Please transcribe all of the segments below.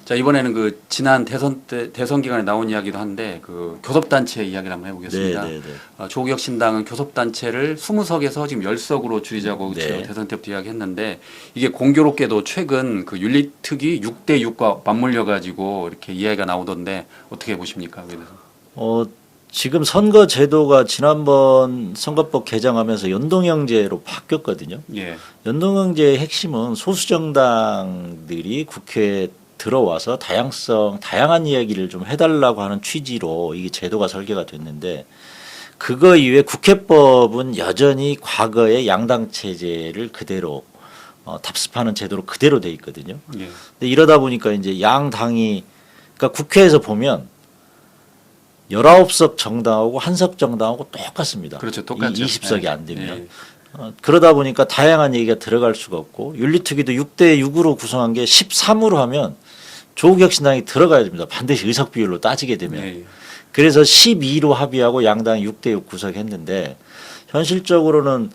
자, 이번에는 그 지난 대선 기간에 나온 이야기도 한데 그 교섭단체 이야기를 한번 해보겠습니다. 네, 네, 네. 조국혁 신당은 교섭단체를 20석에서 지금 10석으로 줄이자고 네. 대선 때부터 이야기했는데 이게 공교롭게도 최근 그 윤리특위 6대6과 맞물려 가지고 이렇게 이야기가 나오던데 어떻게 보십니까? 그래서 지금 선거 제도가 지난번 선거법 개정하면서 연동형제로 바뀌었거든요. 예. 연동형제의 핵심은 소수 정당들이 국회에 들어와서 다양한 이야기를 좀 해달라고 하는 취지로 이게 제도가 설계가 됐는데 그거 이외에 국회법은 여전히 과거의 양당 체제를 그대로 답습하는 제도로 그대로 돼 있거든요. 예. 근데 이러다 보니까 이제 양당이 그러니까 국회에서 보면 19석 정당하고 한석 정당하고 똑같습니다. 그렇죠. 똑같죠. 20석이 안 되면. 예. 그러다 보니까 다양한 얘기가 들어갈 수가 없고 윤리특위도 6대6으로 구성한 게 13으로 하면 조국혁 신당이 들어가야 됩니다. 반드시 의석 비율로 따지게 되면. 예. 그래서 12로 합의하고 양당이 6대6 구성했는데 현실적으로는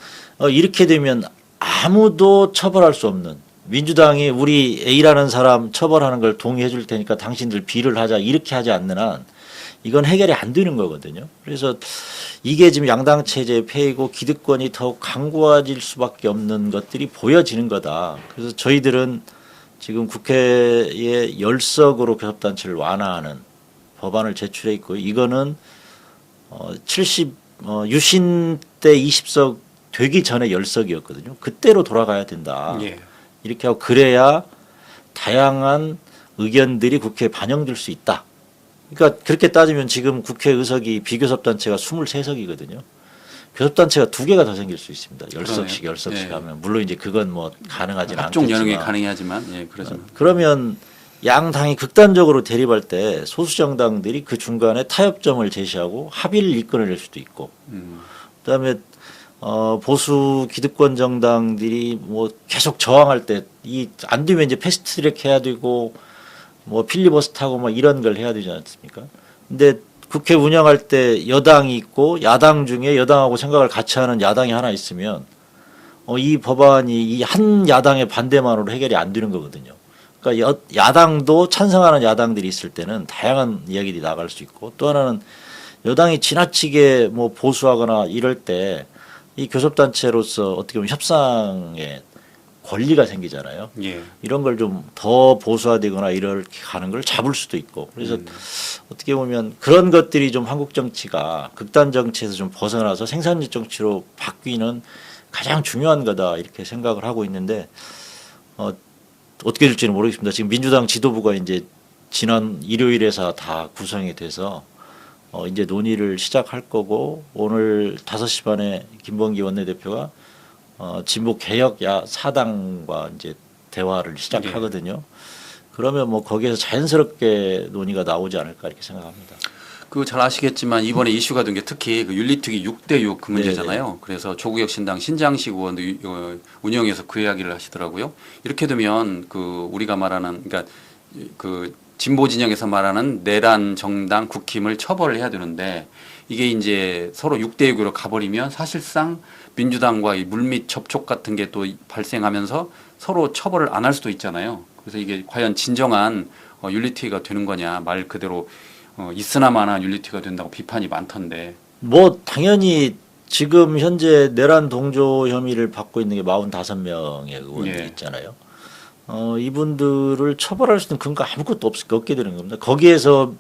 이렇게 되면 아무도 처벌할 수 없는 민주당이 우리 A라는 사람 처벌하는 걸 동의해 줄 테니까 당신들 B를 하자 이렇게 하지 않는 한 이건 해결이 안 되는 거거든요. 그래서 이게 지금 양당 체제의 폐해이고 기득권이 더욱 강고해질 수밖에 없는 것들이 보여지는 거다. 그래서 저희들은 지금 국회에 10석으로 교섭단체를 완화하는 법안을 제출해 있고 이거는 유신 때 20석 되기 전에 10석이었거든요. 그때로 돌아가야 된다. 예. 이렇게 하고 그래야 다양한 의견들이 국회에 반영될 수 있다. 그러니까 그렇게 따지면 지금 국회 의석이 비교섭단체가 23석이거든요. 교섭단체가 2개가 더 생길 수 있습니다. 10석씩 10석씩 예. 하면 물론 이제 그건 뭐 가능하지는 합종 연응이 않겠지만 가능하지만 예, 그러지만 그러면 양당이 극단적으로 대립할 때 소수 정당들이 그 중간에 타협점을 제시하고 합의를 이끌어낼 수도 있고 그다음에 보수 기득권 정당들이 뭐 계속 저항할 때 이 안 되면 이제 패스트트랙 해야 되고 뭐 필리버스터하고 막 이런 걸 해야 되지 않습니까? 근데 국회 운영할 때 여당이 있고 야당 중에 여당하고 생각을 같이 하는 야당이 하나 있으면 이 법안이 이 한 야당의 반대만으로 해결이 안 되는 거거든요. 그러니까 야당도 찬성하는 야당들이 있을 때는 다양한 이야기들이 나갈 수 있고 또 하나는 여당이 지나치게 뭐 보수하거나 이럴 때 이 교섭단체로서 어떻게 보면 협상에 권리가 생기잖아요. 예. 이런 걸 좀 더 보수화되거나 이렇게 가는 걸 잡을 수도 있고 그래서 어떻게 보면 그런 것들이 좀 한국 정치가 극단 정치에서 좀 벗어나서 생산적 정치로 바뀌는 가장 중요한 거다 이렇게 생각을 하고 있는데 어떻게 될지는 모르겠습니다. 지금 민주당 지도부가 이제 지난 일요일에서 다 구성이 돼서 이제 논의를 시작할 거고 오늘 5시 반에 김범기 원내대표가 진보 개혁 사당과 이제 대화를 시작하거든요. 그러면 뭐 거기에서 자연스럽게 논의가 나오지 않을까 이렇게 생각합니다. 그 잘 아시겠지만 이번에 이슈가 된 게 특히 그 윤리특위 6대6 그 문제잖아요. 네네. 그래서 조국혁 신당 신장식 의원도 운영해서 그 이야기를 하시더라고요. 이렇게 되면 그 우리가 말하는 그러니까 그 진보 진영에서 말하는 내란 정당 국힘을 처벌을 해야 되는데 이게 이제 서로 6대6으로 가버리면 사실상 민주당과 이 물밑 접촉 같은 게 또 발생하면서 서로 처벌을 안 할 수도 있잖아요. 그래서 이게 과연 진정한 윤리특위가 되는 거냐 말 그대로 있으나마나 윤리특위가 된다고 비판이 많던데. 뭐 당연히 지금 현재 내란 동조 혐의를 받고 있는 게 45명의 의원들이 예. 있잖아요. 이분들을 처벌할 수 있는 근거 아무것도 없게 되는 겁니다. 거기에서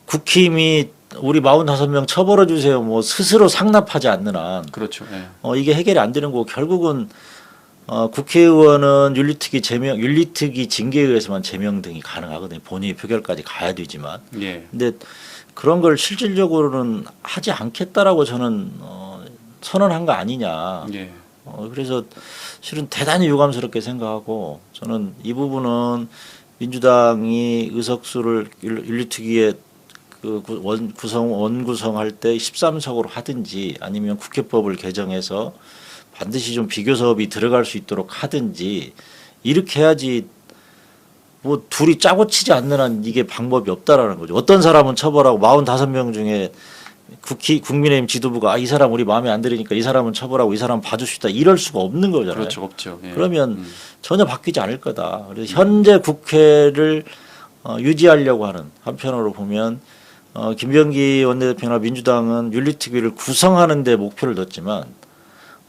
국힘이 우리 45명 처벌해 주세요. 뭐 스스로 상납하지 않는 한 그렇죠. 예. 이게 해결이 안 되는 거고 결국은 국회의원은 윤리특위 징계에 의해서만 제명 등이 가능하거든요. 본회의 표결까지 가야 되지만. 예. 근데 그런 걸 실질적으로는 하지 않겠다라고 저는 선언한 거 아니냐. 예. 그래서 실은 대단히 유감스럽게 생각하고 저는 이 민주당이 의석수를 윤리특위에 그 원구성할 때 13석으로 하든지 아니면 국회법을 개정해서 반드시 좀 비교섭이 들어갈 수 있도록 하든지 이렇게 해야지 뭐 둘이 짜고 치지 않는 한 이게 방법이 없다라는 거죠. 어떤 사람은 처벌하고 45명 중에 국민의힘 지도부가 이 사람 우리 마음에 안 들으니까 이 사람은 처벌하고 이 사람 봐줍시다 이럴 수가 없는 거잖아요. 그렇죠. 없죠. 예. 그러면 전혀 바뀌지 않을 거다. 그래서 현재 국회를 유지하려고 하는 한편으로 보면 김병기 원내대표나 민주당은 윤리특위를 구성하는 데 목표를 뒀지만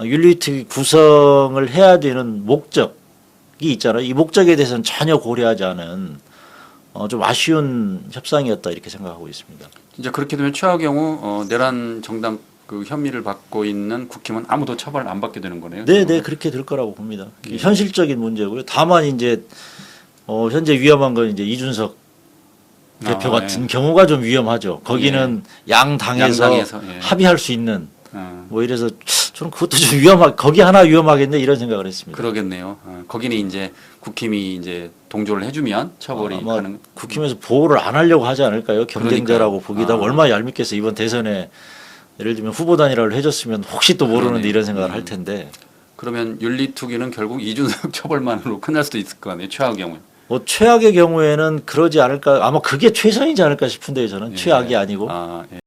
윤리특위 구성을 해야 되는 목적이 있잖아요. 이 목적에 대해서는 전혀 고려하지 않은 좀 아쉬운 협상이었다 이렇게 생각하고 있습니다. 진짜 그렇게 되면 최악 경우 내란 정당 그 혐의를 받고 있는 국힘은 아무도 처벌을 안 받게 되는 거네요. 네, 그렇게 될 거라고 봅니다. 예. 현실적인 문제고요. 다만 이제 현재 위험한 건 이제 이준석 대표 같은 경우가 좀 위험하죠. 거기는 양당에서 예. 합의할 수 있는 뭐 이래서 저는 그것도 좀 거기 하나 위험하겠네 이런 생각을 했습니다. 그러겠네요. 거기는 이제 국힘이 이제 동조를 해주면 처벌이 아마 가능. 국힘에서 보호를 안 하려고 하지 않을까요? 경쟁자라고 보기도 하고 얼마나 얄밉겠어. 이번 대선에 예를 들면 후보 단일화를 해줬으면 혹시 또 모르는데 그러네요. 이런 생각을 할 텐데 그러면 윤리투기는 결국 이준석 처벌만으로 끝날 수도 있을 거 아니에요. 최악 경우. 뭐 최악의 경우에는 그러지 않을까 아마 그게 최선이지 않을까 싶은데요. 저는 예. 최악이 아니고 아, 예.